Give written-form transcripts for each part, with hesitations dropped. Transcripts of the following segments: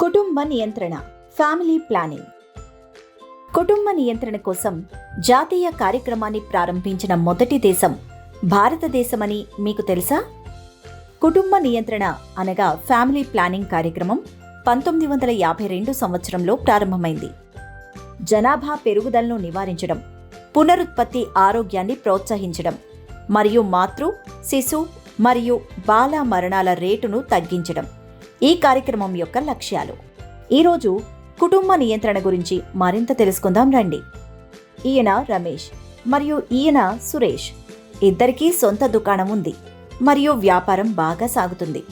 కుటుంబ నియంత్రణ, family planning. కుటుంబ నియంత్రణ కోసం జాతీయ కార్యక్రమాన్ని ప్రారంభించిన మొదటి దేశం భారతదేశమని మీకు తెలుసా? కుటుంబ నియంత్రణ అనగా ఫ్యామిలీ ప్లానింగ్ కార్యక్రమం 1952 సంవత్సరంలో ప్రారంభమైంది. జనాభా పెరుగుదలను నివారించడం, పునరుత్పత్తి ఆరోగ్యాన్ని ప్రోత్సహించడం మరియు మాతృ, శిశు మరియు బాల మరణాల రేటును తగ్గించడం ఈ కార్యక్రమం యొక్క లక్ష్యాలు. ఈరోజు కుటుంబ నియంత్రణ గురించి మరింత తెలుసుకుందాం రండి. ఈయన రమేష్ మరియు ఈయన సురేష్. ఇద్దరికీ సొంత దుకాణం ఉంది మరియు వ్యాపారం బాగా సాగుతుంది.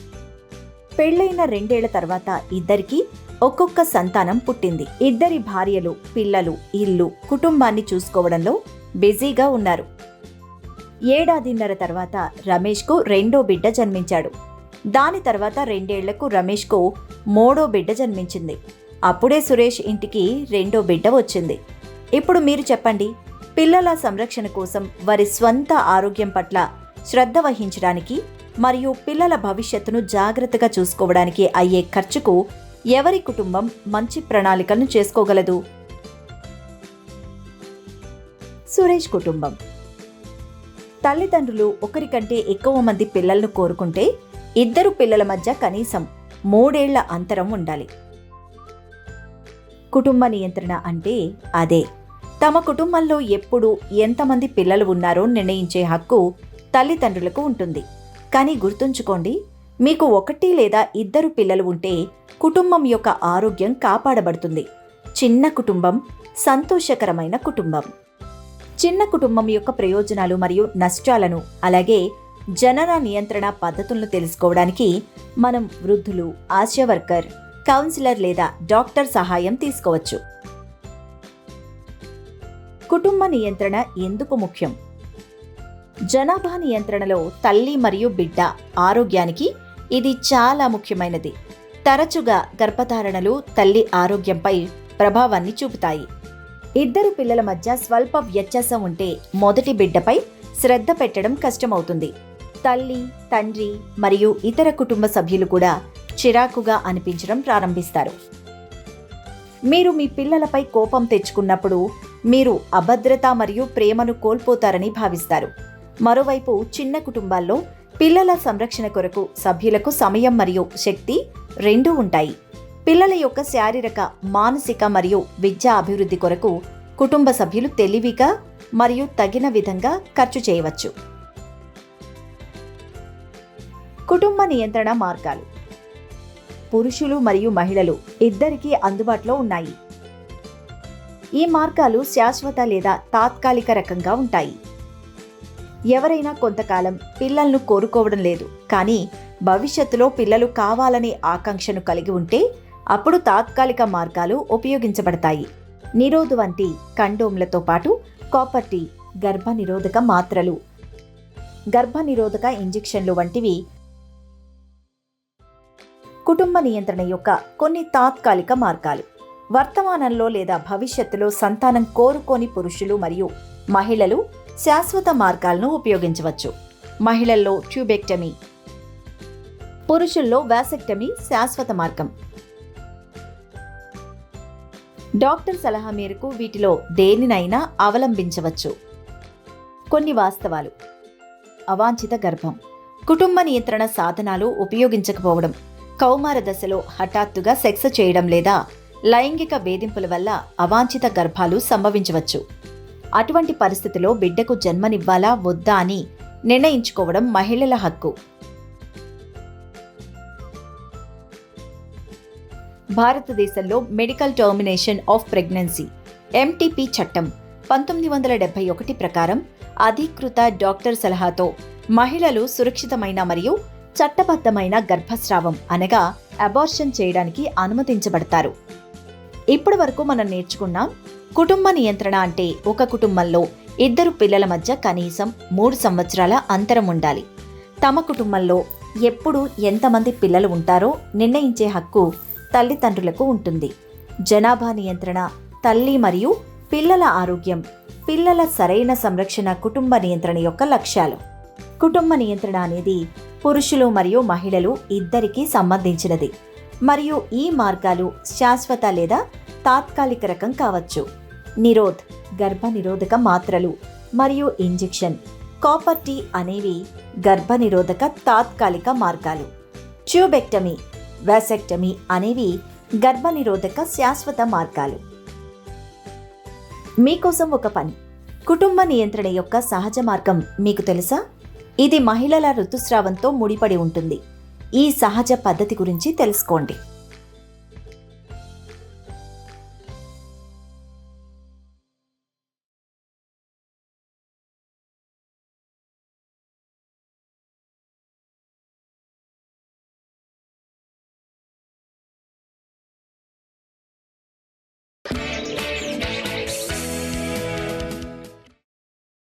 పెళ్లైన 2 ఏళ్ల తర్వాత ఇద్దరికీ ఒక్కొక్క సంతానం పుట్టింది. ఇద్దరి భార్యలు, పిల్లలు, ఇల్లు, కుటుంబాన్ని చూసుకోవడంలో బిజీగా ఉన్నారు. 1.5 ఏళ్ల తర్వాత రమేష్కు 2వ బిడ్డ జన్మించాడు. దాని తర్వాత 2 ఏళ్లకు రమేష్కు 3వ బిడ్డ జన్మించింది. అప్పుడే సురేష్ ఇంటికి 2వ బిడ్డ వచ్చింది. ఇప్పుడు మీరు చెప్పండి, పిల్లల సంరక్షణ కోసం వారి స్వంత ఆరోగ్యం పట్ల శ్రద్ధ వహించడానికి మరియు పిల్లల భవిష్యత్తును జాగ్రత్తగా చూసుకోవడానికి అయ్యే ఖర్చుకు ఎవరి కుటుంబం మంచి ప్రణాళికలను చేసుకోగలదు? సురేష్ కుటుంబం. తల్లిదండ్రులు ఒకరికంటే ఎక్కువ మంది పిల్లలను కోరుకుంటే ఇద్దరు పిల్లల మధ్య కనీసం 3 ఏళ్ల అంతరం ఉండాలి. కుటుంబ నియంత్రణ అంటే అదే. తమ కుటుంబంలో ఎప్పుడు ఎంతమంది పిల్లలు ఉన్నారో నిర్ణయించే హక్కు తల్లిదండ్రులకు ఉంటుంది. కానీ గుర్తుంచుకోండి, మీకు 1 లేదా 2 పిల్లలు ఉంటే కుటుంబం యొక్క ఆరోగ్యం కాపాడబడుతుంది. చిన్న కుటుంబం సంతోషకరమైన కుటుంబం. చిన్న కుటుంబం యొక్క ప్రయోజనాలు మరియు నష్టాలను, అలాగే జనన నియంత్రణ పద్ధతులను తెలుసుకోవడానికి మనం వృద్ధులు, ఆశా వర్కర్, కౌన్సిలర్ లేదా డాక్టర్ సహాయం తీసుకోవచ్చు. కుటుంబ నియంత్రణ ఎందుకు ముఖ్యం? జనాభా నియంత్రణలో తల్లి మరియు బిడ్డ ఆరోగ్యానికి ఇది చాలా ముఖ్యమైనది. తరచుగా గర్భధారణలు తల్లి ఆరోగ్యంపై ప్రభావాన్ని చూపుతాయి. 2 పిల్లల మధ్య స్వల్ప వ్యత్యాసం ఉంటే మొదటి బిడ్డపై శ్రద్ధ పెట్టడం కష్టమవుతుంది. తల్లి, తండ్రి మరియు ఇతర కుటుంబ సభ్యులు కూడా చిరాకుగా అనిపించడం ప్రారంభిస్తారు. మీరు మీ పిల్లలపై కోపం తెచ్చుకున్నప్పుడు మీరు అభద్రత మరియు ప్రేమను కోల్పోతారని భావిస్తారు. మరోవైపు చిన్న కుటుంబాల్లో పిల్లల సంరక్షణ కొరకు సభ్యులకు సమయం మరియు శక్తి రెండూ ఉంటాయి. పిల్లల యొక్క శారీరక, మానసిక మరియు విద్యా అభివృద్ధి కొరకు కుటుంబ సభ్యులు తెలివిగా మరియు తగిన విధంగా ఖర్చు చేయవచ్చు. కుటుంబ నియంత్రణ మార్గాలు పురుషులు మరియు మహిళలు ఇద్దరికీ అందుబాటులో ఉన్నాయి. ఈ మార్గాలు శాశ్వత లేదా తాత్కాలిక రకంగా ఉంటాయి. ఎవరైనా కొంతకాలం పిల్లలను కోరుకోవడం లేదు, కానీ భవిష్యత్తులో పిల్లలు కావాలనే ఆకాంక్షను కలిగి ఉంటే అప్పుడు తాత్కాలిక మార్గాలు ఉపయోగించబడతాయి. నిరోధు వంటి కండోమ్లతో పాటు కాపర్ టీ, గర్భ నిరోధక మాత్రలు, గర్భ నిరోధక ఇంజెక్షన్లు వంటివి కుటుంబ నియంత్రణ యొక్క కొన్ని తాత్కాలిక మార్గాలు. వర్తమానంలో లేదా భవిష్యత్తులో సంతానం కోరుకోని పురుషులు మరియు మహిళలు శాశ్వత మార్గాలను ఉపయోగించవచ్చు. మహిళల్లో ట్యూబెక్టమీ, పురుషుల్లో వాసెక్టమీ శాశ్వత మార్గం. డాక్టర్ సలహా మేరకు వీటిలో దేనినైనా అవలంబించవచ్చు. కొన్ని వాస్తవాలు. అవాంఛిత గర్భం. కుటుంబ నియంత్రణ సాధనాలు ఉపయోగించకపోవడం, కౌమార దశలో హఠాత్తుగా సెక్స్ చేయడం లేదా లైంగిక వేధింపుల వల్ల అవాంఛిత గర్భాలు సంభవించవచ్చు. అటువంటి పరిస్థితిలో బిడ్డకు జన్మనివ్వాలా వద్దా అని నిర్ణయించుకోవడం మహిళల హక్కు. భారతదేశంలో మెడికల్ టర్మినేషన్ ఆఫ్ ప్రెగ్నెన్సీ ఎంటిపి చట్టం 1971 ప్రకారం అధీకృత డాక్టర్ సలహాతో మహిళలు సురక్షితమైన మరియు చట్టబద్ధమైన గర్భస్రావం అనగా అబార్షన్ చేయడానికి అనుమతించబడతారు. ఇప్పటి వరకు మనం నేర్చుకున్నాం, కుటుంబ నియంత్రణ అంటే ఒక కుటుంబంలో 2 పిల్లల మధ్య కనీసం 3 సంవత్సరాల అంతరం ఉండాలి. తమ కుటుంబంలో ఎప్పుడు ఎంతమంది పిల్లలు ఉంటారో నిర్ణయించే హక్కు తల్లిదండ్రులకు ఉంటుంది. జనాభా నియంత్రణ, తల్లి మరియు పిల్లల ఆరోగ్యం, పిల్లల సరైన సంరక్షణ కుటుంబ నియంత్రణ యొక్క లక్ష్యాలు. కుటుంబ నియంత్రణ అనేది పురుషులు మరియు మహిళలు ఇద్దరికీ సంబంధించినది మరియు ఈ మార్గాలు శాశ్వత లేదా తాత్కాలిక రకం కావచ్చు. గర్భనిరోధక మాత్రలు మరియు ఇంజెక్షన్, కాపర్ టీ అనేవి గర్భనిరోధక తాత్కాలిక మార్గాలు. ట్యూబెక్టమీ, వాసెక్టమీ అనేవి గర్భనిరోధక శాశ్వత మార్గాలు. మీకోసం ఒక పని. కుటుంబ నియంత్రణ యొక్క సహజ మార్గం మీకు తెలుసా? ఇది మహిళల ఋతుస్రావంతో ముడిపడి ఉంటుంది. ఈ సహజ పద్ధతి గురించి తెలుసుకోండి.